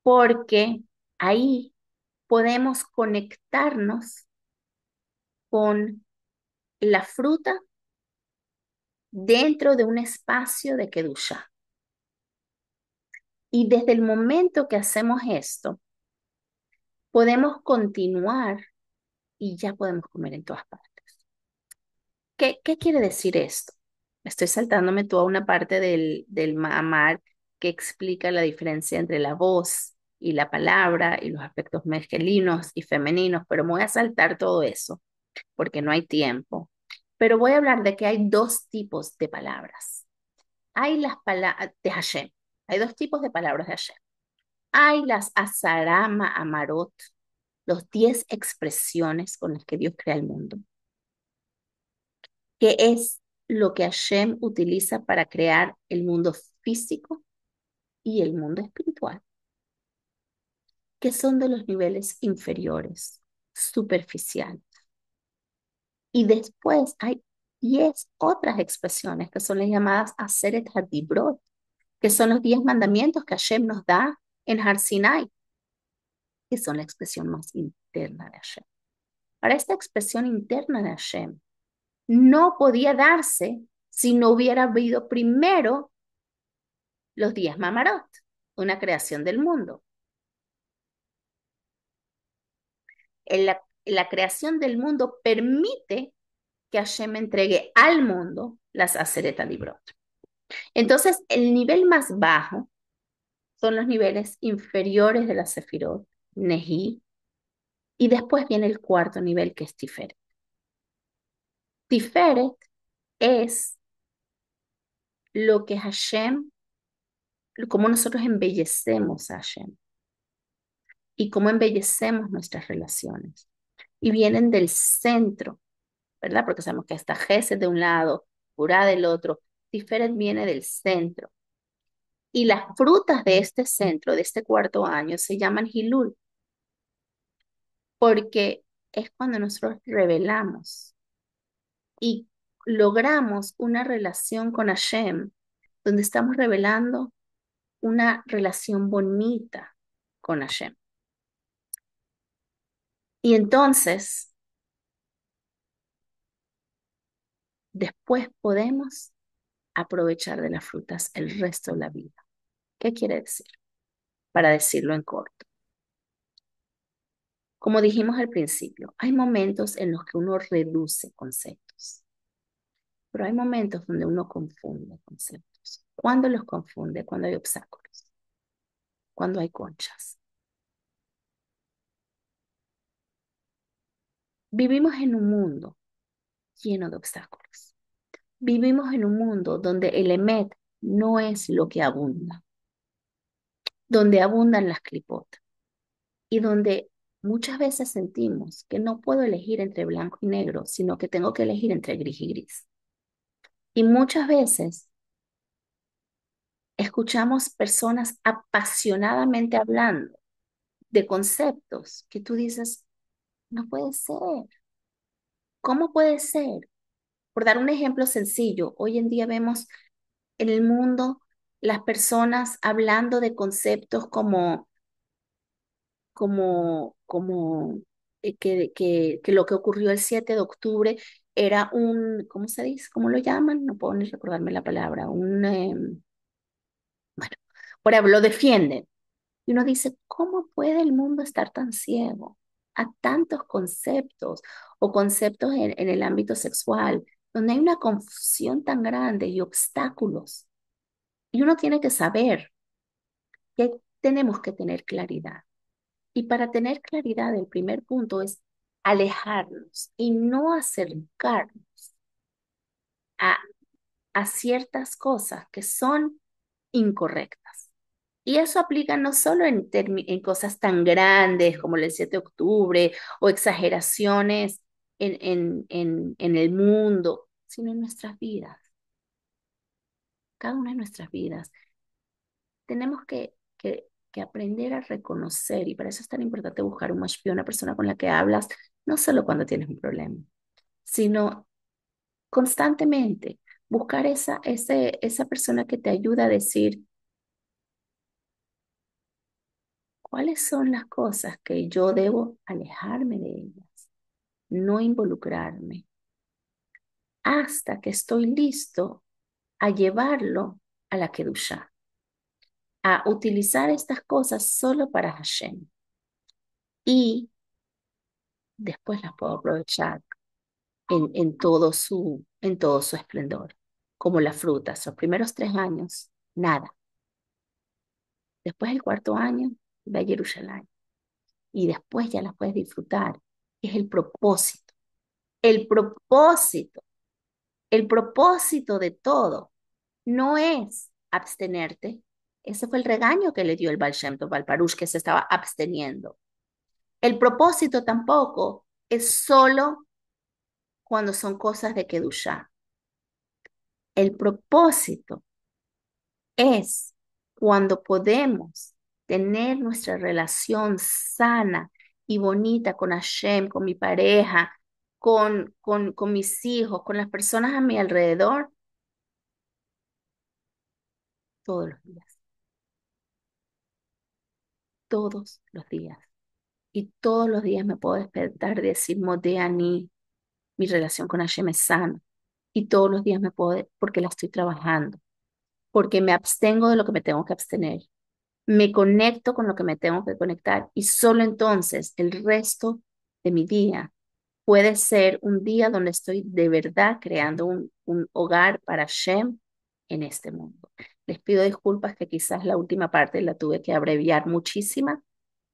porque ahí podemos conectarnos con la fruta dentro de un espacio de Kedusha. Y desde el momento que hacemos esto, podemos continuar y ya podemos comer en todas partes. ¿Qué quiere decir esto? Estoy saltándome toda una parte del Mahamar que explica la diferencia entre la voz y la palabra y los aspectos masculinos y femeninos, pero me voy a saltar todo eso porque no hay tiempo. Pero voy a hablar de que hay 2 tipos de palabras. Hay las palabras de Hashem. Hay 2 tipos de palabras de Hashem. Hay las Asarama Amarot, los 10 expresiones con las que Dios crea el mundo, que es lo que Hashem utiliza para crear el mundo físico y el mundo espiritual, que son de los niveles inferiores, superficiales. Y después hay 10 otras expresiones que son las llamadas Aseret Hadibrot, que son los 10 mandamientos que Hashem nos da en Har Sinai, que son la expresión más interna de Hashem. Ahora, esta expresión interna de Hashem no podía darse si no hubiera habido primero los 10 Mamarot, una creación del mundo. La creación del mundo permite que Hashem entregue al mundo las Aseret Hadibrot. Entonces, el nivel más bajo son los niveles inferiores de la Sefirot, Nehi, y después viene el 4 nivel que es Tiferet. Tiferet es lo que Hashem, cómo nosotros embellecemos a Hashem y cómo embellecemos nuestras relaciones. Y vienen del centro, ¿verdad? Porque sabemos que está Gesed de un lado, Purá del otro. Tiferet viene del centro. Y las frutas de este centro, de este cuarto año, se llaman Hilul, porque es cuando nosotros revelamos y logramos una relación con Hashem, donde estamos revelando una relación bonita con Hashem. Y entonces, después podemos aprovechar de las frutas el resto de la vida. ¿Qué quiere decir? Para decirlo en corto. Como dijimos al principio, hay momentos en los que uno reduce conceptos, pero hay momentos donde uno confunde conceptos. ¿Cuándo los confunde? Cuando hay obstáculos, cuando hay conchas. Vivimos en un mundo lleno de obstáculos. Vivimos en un mundo donde el emet no es lo que abunda, donde abundan las clipotas y donde muchas veces sentimos que no puedo elegir entre blanco y negro, sino que tengo que elegir entre gris y gris. Y muchas veces escuchamos personas apasionadamente hablando de conceptos que tú dices, no puede ser. ¿Cómo puede ser? Por dar un ejemplo sencillo, hoy en día vemos en el mundo las personas hablando de conceptos como que lo que ocurrió el 7 de octubre era un, ¿cómo se dice? ¿Cómo lo llaman? No puedo ni recordarme la palabra. Bueno, por ejemplo, lo defienden. Y uno dice, ¿cómo puede el mundo estar tan ciego a tantos conceptos o conceptos en el ámbito sexual, donde hay una confusión tan grande y obstáculos? Y uno tiene que saber que tenemos que tener claridad. Y para tener claridad, el primer punto es alejarnos y no acercarnos a, a ciertas cosas que son incorrectas. Y eso aplica no solo en cosas tan grandes como el 7 de octubre o exageraciones en el mundo, sino en nuestras vidas, cada una de nuestras vidas. Tenemos que aprender a reconocer, y para eso es tan importante buscar un mashpia, una persona con la que hablas, no solo cuando tienes un problema, sino constantemente. Buscar esa persona que te ayuda a decir, ¿cuáles son las cosas que yo debo alejarme de ellas? No involucrarme hasta que estoy listo a llevarlo a la Kedusha, a utilizar estas cosas solo para Hashem. Y después las puedo aprovechar en todo su esplendor, como las frutas. Los primeros 3 años, nada. Después el cuarto año, ve a Jerusalén. Y después ya las puedes disfrutar. Es el propósito. El propósito. El propósito de todo no es abstenerte. Ese fue el regaño que le dio el Baal Shem Tov al Parush, que se estaba absteniendo. El propósito tampoco es solo cuando son cosas de Kedushá. El propósito es cuando podemos tener nuestra relación sana y bonita con Hashem, con mi pareja, con mis hijos, con las personas a mi alrededor, todos los días, todos los días. Y todos los días me puedo despertar y decir, Modeani, mi relación con Hashem es sana. Y todos los días me puedo, porque la estoy trabajando, porque me abstengo de lo que me tengo que abstener, me conecto con lo que me tengo que conectar y solo entonces el resto de mi día puede ser un día donde estoy de verdad creando un hogar para Shem en este mundo. Les pido disculpas que quizás la última parte la tuve que abreviar muchísima,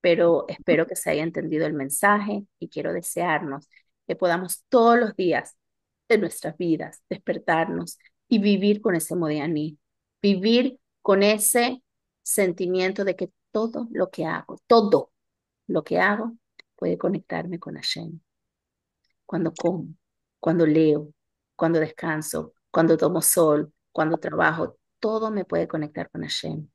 pero espero que se haya entendido el mensaje y quiero desearnos que podamos todos los días de nuestras vidas despertarnos y vivir con ese Modianí, vivir con ese sentimiento de que todo lo que hago puede conectarme con Hashem. Cuando como, cuando leo, cuando descanso, cuando tomo sol, cuando trabajo, todo me puede conectar con Hashem.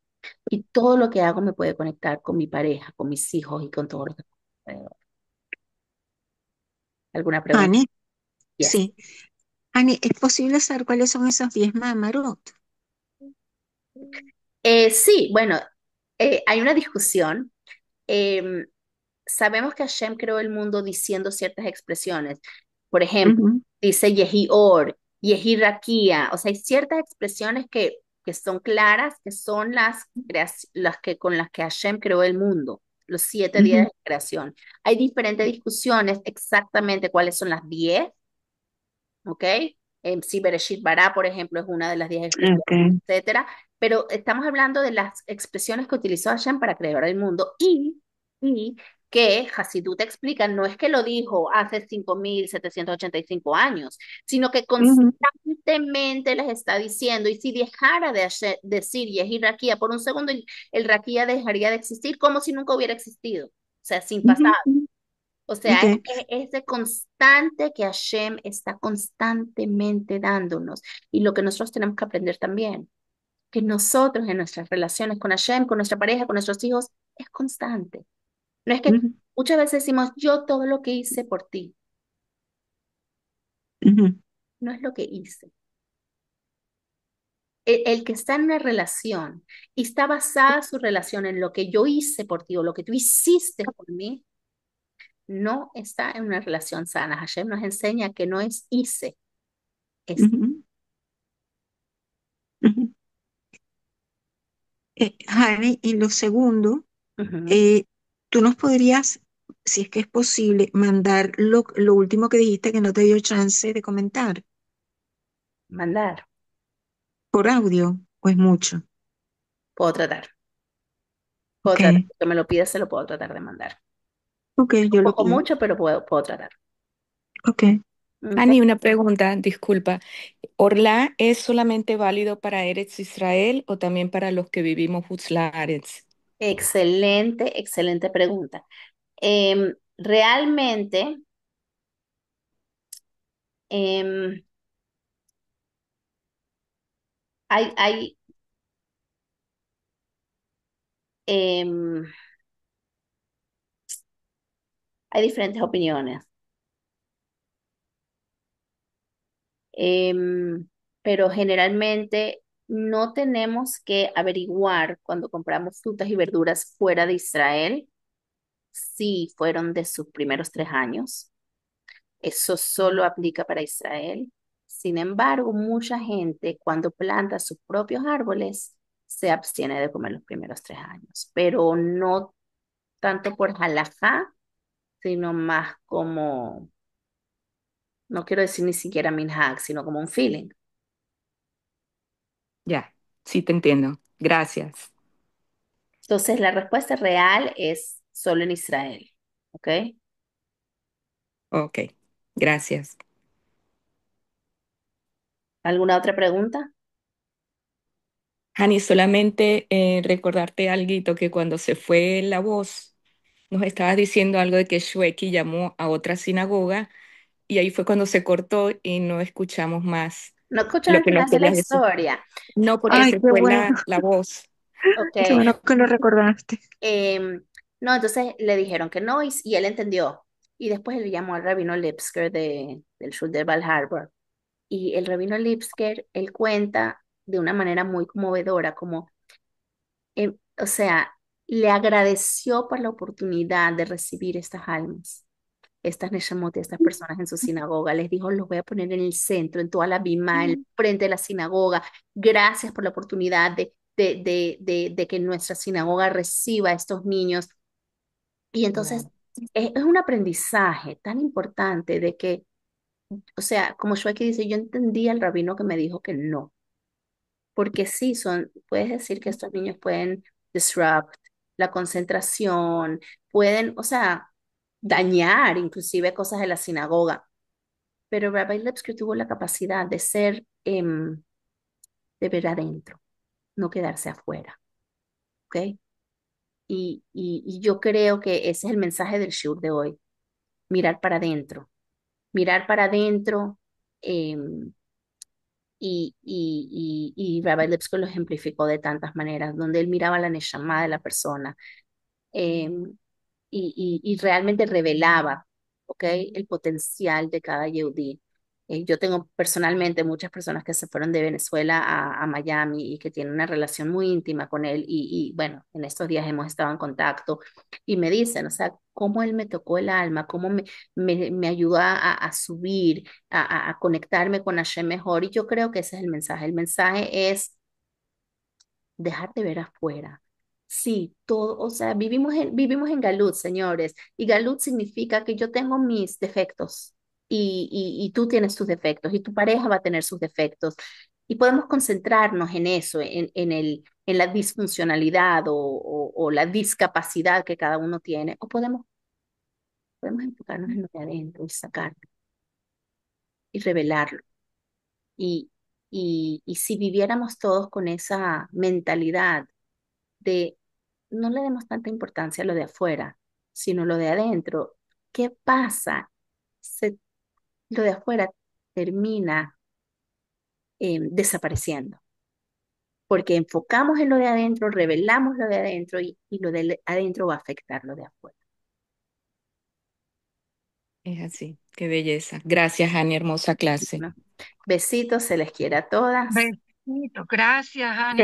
Y todo lo que hago me puede conectar con mi pareja, con mis hijos y con todo lo que... ¿Alguna pregunta? Hani, Yes. sí. Hani, ¿es posible saber cuáles son esos 10 Mamarot? Sí, bueno, hay una discusión. Em, Sabemos que Hashem creó el mundo diciendo ciertas expresiones. Por ejemplo, Ujú, dice Yehi Or, Yehi Rakia. O sea, hay ciertas expresiones que son claras, que son las que con las que Hashem creó el mundo, los 7 días ujú, de creación. Hay diferentes discusiones exactamente cuáles son las 10. ¿Ok? Si Bereshit Bará, por ejemplo, es una de las 10 expresiones, ok. etcétera. Pero estamos hablando de las expresiones que utilizó Hashem para crear el mundo y que Hasidut explica, no es que lo dijo hace 5.785 años, sino que Ujú, constantemente les está diciendo, y si dejara de decir Yehi Rakia por un segundo, el Rakia dejaría de existir como si nunca hubiera existido, o sea, sin ujú, pasado. ujú. O sea, Ok. es de constante que Hashem está constantemente dándonos. Y lo que nosotros tenemos que aprender también, que nosotros en nuestras relaciones con Hashem, con nuestra pareja, con nuestros hijos, es constante. No es que Ujú, muchas veces decimos, yo todo lo que hice por ti, ujú, no es lo que hice. El que está en una relación y está basada su relación en lo que yo hice por ti o lo que tú hiciste por mí, no está en una relación sana. Hashem nos enseña que no es hice, es... ujú, ujú. Hani, y lo segundo, Ujú. eh, tú nos podrías, si es que es posible, mandar lo último que dijiste que no te dio chance de comentar Mandar. por audio, o es mucho. Puedo tratar. Puedo Ok, tratar. Que me lo pidas, se lo puedo tratar de mandar. ok, Un yo lo poco pido. mucho, pero puedo tratar. Ok. Ok. Ani, una pregunta, disculpa. ¿Orla es solamente válido para Eretz Israel o también para los que vivimos Hutzlaaretz? Excelente, excelente pregunta. Realmente, em, hay, em, hay diferentes opiniones. Em, pero generalmente no tenemos que averiguar cuando compramos frutas y verduras fuera de Israel si fueron de sus primeros 3 años. Eso solo aplica para Israel. Sin embargo, mucha gente cuando planta sus propios árboles se abstiene de comer los primeros 3 años, pero no tanto por halajá, sino más como, no quiero decir ni siquiera minhag, sino como un feeling. Ya, sí te entiendo. Gracias. Entonces, la respuesta real es solo en Israel. ¿Ok? Ok, gracias. ¿Alguna otra pregunta? Hani, solamente recordarte algo que cuando se fue la voz, nos estabas diciendo algo de que Shweki llamó a otra sinagoga y ahí fue cuando se cortó y no escuchamos más No escuchan lo el que nos final de la querías decir. historia. No, porque Ay, se qué fue bueno, la voz. Ok. qué bueno que lo recordaste. No, entonces le dijeron que no y él entendió. Y después le llamó al rabino Lipsker del Shul de Val Harbor. Y el rabino Lipsker, él cuenta de una manera muy conmovedora, como, o sea, le agradeció por la oportunidad de recibir estas almas, estas Neshamot, estas personas en su sinagoga. Les dijo, los voy a poner en el centro, en toda la bima, en el frente de la sinagoga. Gracias por la oportunidad de que nuestra sinagoga reciba a estos niños. Y entonces Wow. es un aprendizaje tan importante de que, o sea, como Shweki dice, yo entendí al rabino que me dijo que no, porque sí, puedes decir que estos niños pueden disrupt la concentración, pueden, o sea, dañar inclusive cosas de la sinagoga, pero Rabbi Lipsker tuvo la capacidad de ser, de ver adentro, no quedarse afuera, ¿ok? Y yo creo que ese es el mensaje del shiur de hoy, mirar para adentro, mirar para adentro, eh, y Rabbi Lipscomb lo ejemplificó de tantas maneras, donde él miraba la neshama de la persona eh, y realmente revelaba, ¿ok? El potencial de cada Yehudí. Yo tengo personalmente muchas personas que se fueron de Venezuela a Miami y que tienen una relación muy íntima con él bueno, en estos días hemos estado en contacto y me dicen, o sea, cómo él me tocó el alma, cómo me ayudó a subir, a conectarme con Hashem mejor y yo creo que ese es el mensaje. El mensaje es dejar de ver afuera. Sí, todo, o sea, vivimos en Galut, señores, y Galut significa que yo tengo mis defectos y tú tienes tus defectos y tu pareja va a tener sus defectos y podemos concentrarnos en eso, en la disfuncionalidad o la discapacidad que cada uno tiene, o podemos enfocarnos en lo de adentro y sacarlo y revelarlo. Y, y si viviéramos todos con esa mentalidad, de no le demos tanta importancia a lo de afuera, sino lo de adentro. ¿Qué pasa? Lo de afuera termina desapareciendo, porque enfocamos en lo de adentro, revelamos lo de adentro y lo de adentro va a afectar lo de afuera. Es así, qué belleza. Gracias, Ani, hermosa clase. ¿No? Besitos, se les quiere a todas. Besito, gracias, Ani.